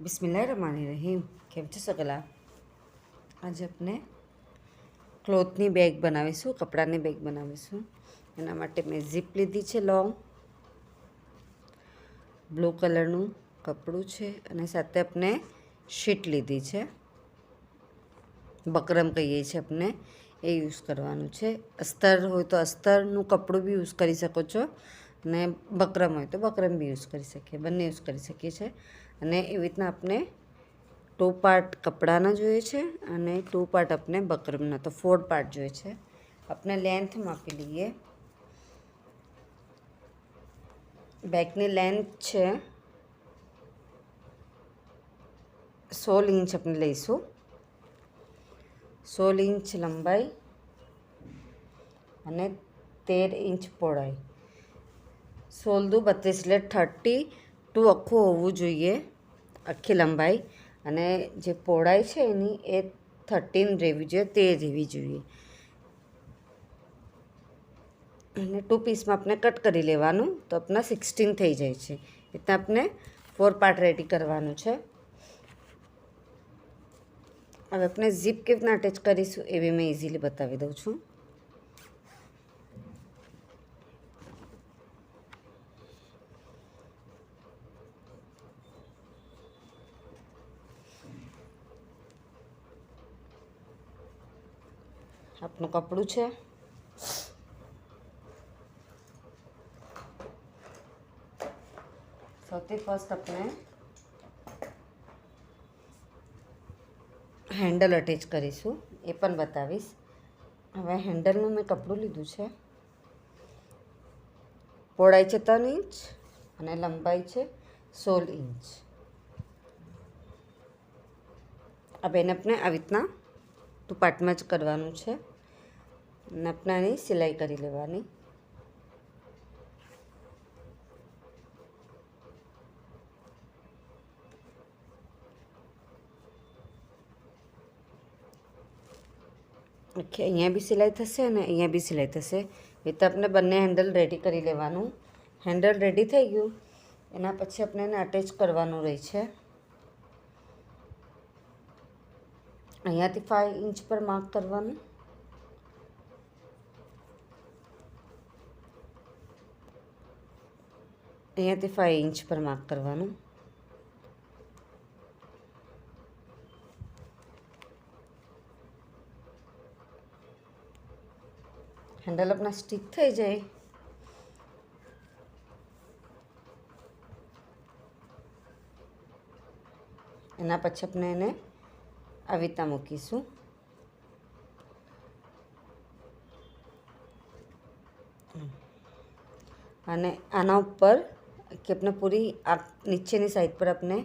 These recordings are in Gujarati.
બિસ્મિલ્લાહિર્રહમાનિર્રહીમ। કેમ છો સગલા? આજે આપણે ક્લોથની બેગ બનાવીશું, કપડાની બેગ બનાવીશું। એના માટે મેં ઝીપ લીધી છે, લોંગ બ્લુ કલરનું કપડું છે અને સાથે આપણે શીટ લીધી છે, બકરમ કહીએ છીએ આપણે, એ યુઝ કરવાનું છે। અસ્તર હોય તો અસ્તરનું કપડું બી યુઝ કરી શકો છો અને બકરમ હોય તો બકરમ બી યુઝ કરી શકીએ, બંને યુઝ કરી શકીએ છીએ। અને એવી રીતના આપણે 2 પાર્ટ કપડાના જોઈએ છે અને 2 પાર્ટ આપણે બકરમના, તો 4 પાર્ટ જોઈએ છે। આપણે લેન્થ માપી લઈએ। બેકની લેન્થ છે 16 ઇંચ આપણે લઈશું, 16 ઇંચ લંબાઈ અને 13 ઇંચ પહોળાઈ। 16 દુ 32 એટલે 32 આખું હોવું જોઈએ, આખી લંબાઈ, અને જે પહોળાઈ છે એની એ 13 રહેવી જોઈએ, 13 રહેવી જોઈએ। અને 2 પીસમાં આપણે કટ કરી લેવાનું, તો આપણા 16 થઈ જાય છે। એટલે આપણે 4 પાર્ટ રેડી કરવાનું છે। હવે આપણે ઝીપ કેવી રીતના અટેચ કરીશું એ બી મેં ઇઝીલી બતાવી દઉં છું। આપણું કપડું છે, સૌથી ફર્સ્ટ આપણે હેન્ડલ અટેચ કરીશું, એ પણ બતાવીશ। હવે હેન્ડલનું મેં કપડું લીધું છે, પહોળાઈ છે 3 ઇંચ અને લંબાઈ છે 16 ઇંચ। આ બેને આપણે આવી રીતના 2 પાર્ટમાં જ કરવાનું છે અને આપણે આની સિલાઈ કરી લેવાની। ઓકે, અહીંયા બી સિલાઈ થશે અને અહીંયા બી સિલાઈ થશે। એ તો આપણે બંને હેન્ડલ રેડી કરી લેવાનું। હેન્ડલ રેડી થઈ ગયું એના પછી આપણે એને અટેચ કરવાનું રહે છે। અહીંયાથી 5 ઇંચ પર માર્ક કરવાનું, અહીંયાથી 5 ઇંચ પર માર્ક કરવાનું। હેન્ડલ આપણા સ્ટીક થઈ જાય એના પછી આપણે એને આવી રીતના મૂકીશું। અને આના ઉપર કે આપણે પૂરી આ નીચેની સાઈડ પર આપણે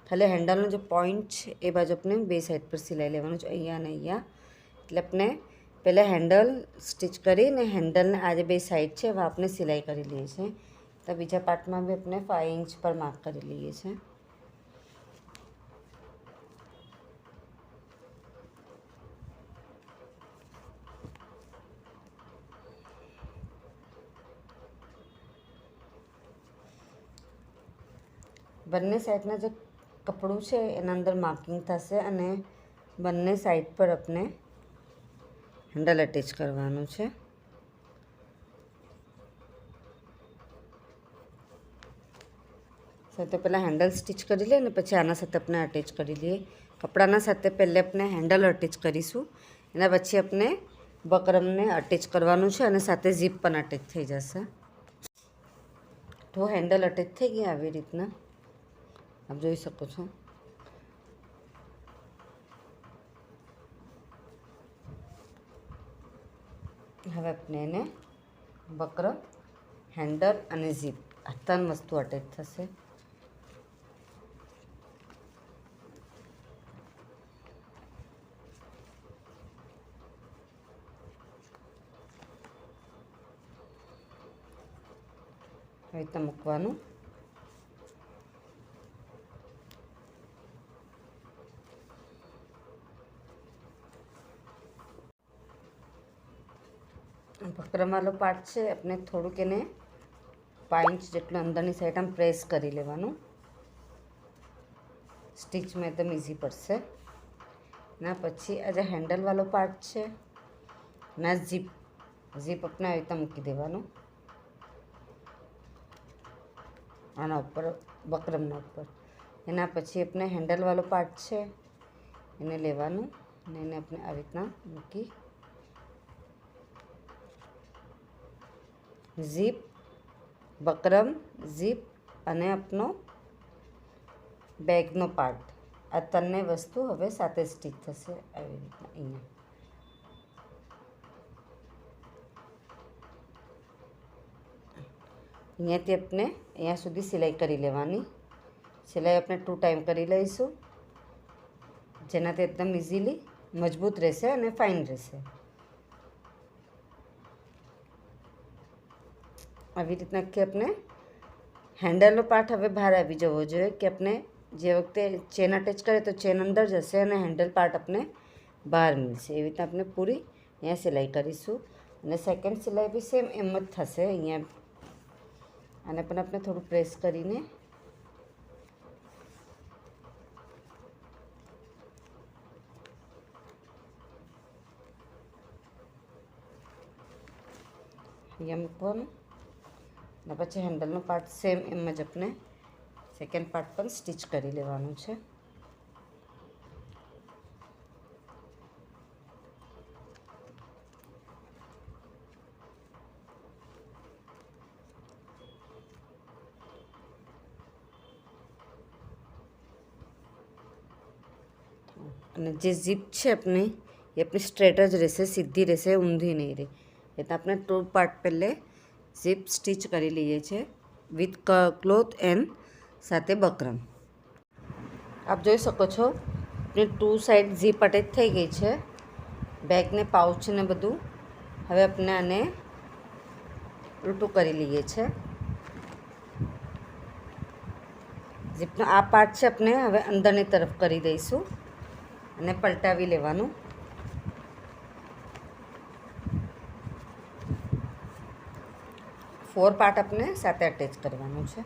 ખાલી હેન્ડલનો જે પોઈન્ટ છે એ બાજુ આપણે 2 સાઈડ પર સિલાઈ લેવાનું છે, અહીંયા અને અહીંયા। એટલે આપણે પહેલાં હેન્ડલ સ્ટિચ કરીને હેન્ડલને આ જે 2 સાઈડ છે એવા આપણે સિલાઈ કરી લઈએ છીએ। તો બીજા પાર્ટમાં બી આપણે 5 ઇંચ પર માર્ક કરી લઈએ છીએ। બંને સાઈડના જે કપડું છે એના અંદર માર્કિંગ થશે અને બંને સાઈડ પર આપણે હેન્ડલ અટેચ કરવાનું છે। તો પહેલાં હેન્ડલ સ્ટિચ કરી લઈએ અને પછી આના સાથે આપણે અટેચ કરી લઈએ। કપડાના સાથે પહેલે આપણે હેન્ડલ અટેચ કરીશું, એના પછી આપણે બકરમને અટેચ કરવાનું છે અને સાથે ઝીપ પણ અટેચ થઈ જશે। તો હેન્ડલ અટેચ થઈ ગયા આવી રીતના આપ જોઈ શકો છો। હવે આપણે એને બકરમ, હેન્ડલ અને ઝીપ આ 3 વસ્તુ અટેચ થશે। આવી રીતના મૂકવાનું। બકરમવાળો પાર્ટ છે આપણે થોડુંક એને 5 ઇંચ જેટલું અંદરની સાઈડ આમ પ્રેસ કરી લેવાનું, સ્ટીચમાં એકદમ ઇઝી પડશે. ના પછી આ જે હેન્ડલવાળો પાર્ટ છે ના ઝીપ આપણે આવી રીતે મૂકી દેવાનું આના ઉપર, બકરમના ઉપર. એના પછી આપણે હેન્ડલવાળો પાર્ટ છે એને લેવાનું અને એને આપણે આવી રીતના મૂકી ઝીપ, બકરમ, ઝીપ અને આપણો બેગનો પાર્ટ, આ ત્રણેય વસ્તુ હવે સાથે સ્ટીચ થશે આવી રીતના. અહીંયાથી આપણે અહીંયા સુધી સિલાઈ કરી લેવાની. સિલાઈ આપણે 2 ટાઈમ કરી લઈશું, જેનાથી એકદમ ઇઝીલી મજબૂત રહેશે અને ફાઇન રહેશે. આવી રીતના કે આપણે હેન્ડલનો પાર્ટ હવે બહાર આવી જવો જોઈએ કે આપણે જે વખતે ચેન અટેચ કરે તો ચેન અંદર જશે અને હેન્ડલ પાર્ટ આપણે બહાર મળશે. એવી રીતે આપણે પૂરી અહીંયા સિલાઈ કરીશું અને સેકન્ડ સિલાઈ બી સેમ એમ જ થશે. અહીંયા આને પણ આપણે થોડું પ્રેસ કરીને અહીંયા મૂકવાનું અને પછી હેન્ડલનો પાર્ટ સેમ એમ જ આપણે સેકન્ડ પાર્ટ પણ સ્ટીચ કરી લેવાનું છે. અને જે ઝીપ છે આપણી એ આપણી સ્ટ્રેટ જ રહેશે, સીધી રહેશે, ઊંધી નહીં રહે. એટલે આપણે 2 પાર્ટ પહેલે ઝીપ સ્ટીચ કરી લઈએ છીએ વિથ ક્લોથ એન્ડ સાથે બકરમ. આપ જોઈ શકો છો આપણી 2 સાઈડ ઝીપ અટેચ થઈ ગઈ છે, બેગને પાઉચ ને બધું. હવે આપણે આને ઉલટું કરી લઈએ છીએ. ઝીપનો આ પાર્ટ છે આપણે હવે અંદરની તરફ કરી દઈશું અને પલટાવી લેવાનું. ફોર પાર્ટ આપણે સાથે અટેચ કરવાનું છે.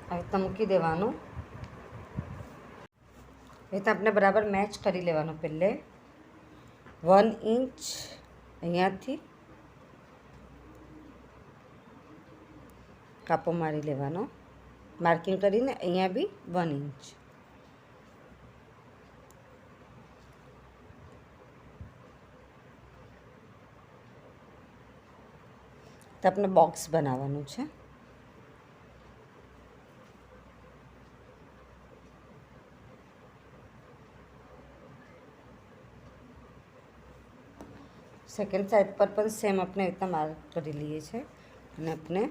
આવી રીતે મૂકી દેવાનું. એ રીતે આપણે બરાબર મેચ કરી લેવાનું. પહેલે 1 ઇંચ અહીંયાથી કાપો મારી લેવાનો, માર્કિંગ કરીને અહીંયા બી 1 ઇંચ. તો આપણે બોક્સ બનાવવાનું છે. સેકન્ડ સાઈડ પર પણ સેમ આપણે રીતના માર્ક કરી લઈએ છીએ અને આપણે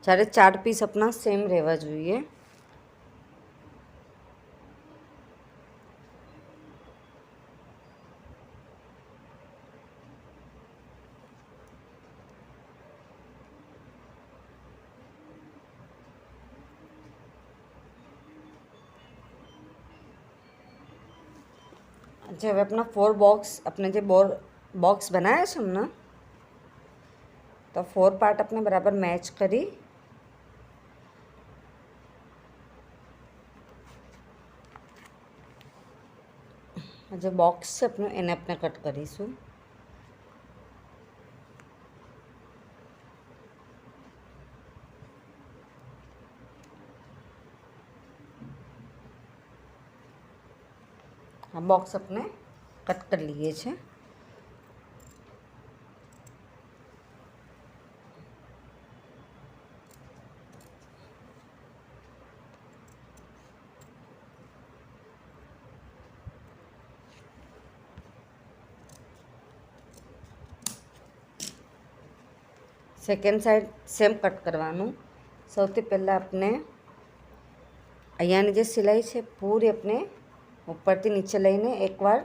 ચારે 4 પીસ આપણા સેમ રહેવા જોઈએ. જે હવે अपना 4 બોક્સ આપણે જે બોક્સ બનાવ્યા છે હમણાં, તો 4 પાર્ટ આપણે બરાબર મેચ કરી જે બોક્સ છે આપણું એને આપણે કટ કરીશું. આ બોક્સ આપણે કટ કરી લઈએ છીએ. સેકન્ડ સાઈડ સેમ કટ કરવાનું. સૌથી પહેલાં આપણે અહીંયાની જે સિલાઈ છે પૂરી આપણે ઉપરથી નીચે લઈને એકવાર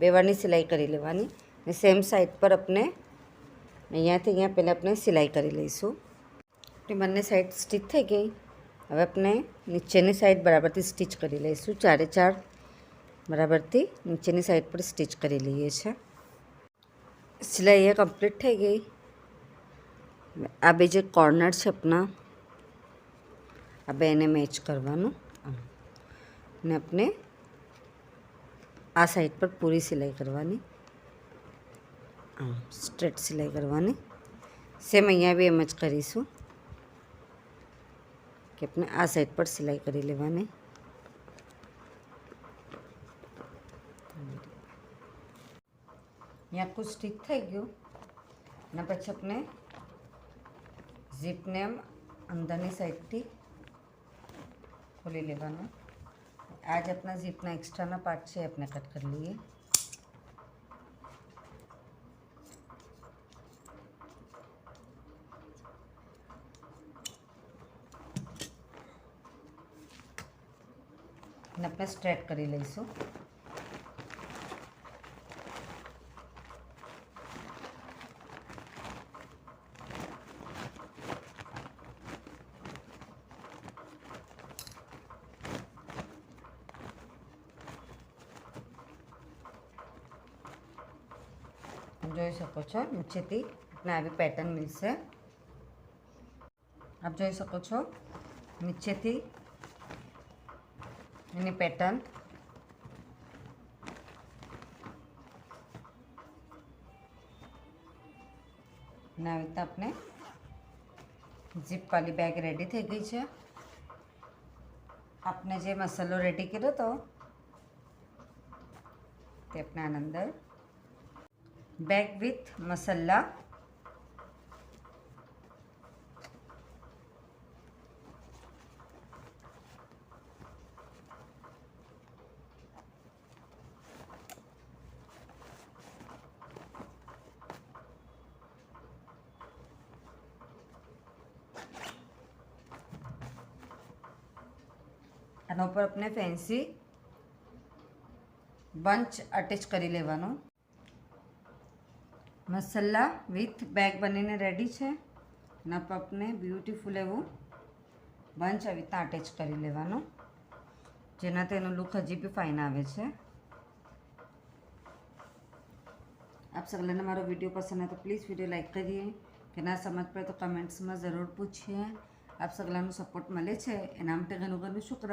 2 વારની સિલાઈ કરી લેવાની ને સેમ સાઈડ પર આપણે અહીંયાથી અહીંયા પહેલાં આપણે સિલાઈ કરી લઈશું. આપણી બંને સાઈડ સ્ટીચ થઈ ગઈ. હવે આપણે નીચેની સાઈડ બરાબરથી સ્ટીચ કરી લઈશું. 4 બરાબરથી નીચેની સાઈડ પર સ્ટીચ કરી લઈએ છીએ. સિલાઈ અહીંયા કમ્પ્લીટ થઈ ગઈ. આ બે જે કોર્નર છે આપણા, આ બેને મેચ કરવાનું ને આપણે આ સાઈડ પર પૂરી સિલાઈ કરવાની, સ્ટ્રેટ સિલાઈ કરવાની. સેમ અહીંયા બી એમ જ કરીશું કે આપણે આ સાઈડ પર સિલાઈ કરી લેવાની. અહીંયા આખું સ્ટીચ થઈ ગયું અને પછી આપણે ઝીપને એમ અંદરની સાઈડથી ખોલી લેવાનું. આ જ આપણા ઝીપના એક્સ્ટ્રાના પાર્ટ છે આપણે કટ કરી લઈએ. અને આપણે સ્ટ્રેટ કરી લઈશું. જોઈ શકો છો નીચેથી આપણે આવી પેટર્ન મળશે. આપ જોઈ શકો છો નીચેથી એની પેટર્ન. અને આવી રીતે આપણે ઝીપવાળી બેગ રેડી થઈ ગઈ છે. આપણે જે મસાલો રેડી કર્યો હતો તે આપણે આની અંદર બેગ વિથ મસાલા આના ઉપર આપણે ફેન્સી બંચ અટેચ કરી લેવાનું. મસાલા વિથ બેગ બનીને રેડી છે. એના પર આપણે બ્યુટીફુલ એવું બંચ આવી રીતના અટેચ કરી લેવાનું, જેનાથી એનો લુક હજી બી ફાઇન આવે છે. આપ સગલાને મારો વિડીયો પસંદ આવે તો પ્લીઝ વિડીયો લાઈક કરીએ, કે ના સમજ પડે તો કમેન્ટ્સમાં ज़रूर પૂછીએ. આપ સગલાનો સપોર્ટ મળે છે એના માટે ઘણું ઘણું શુક્ર.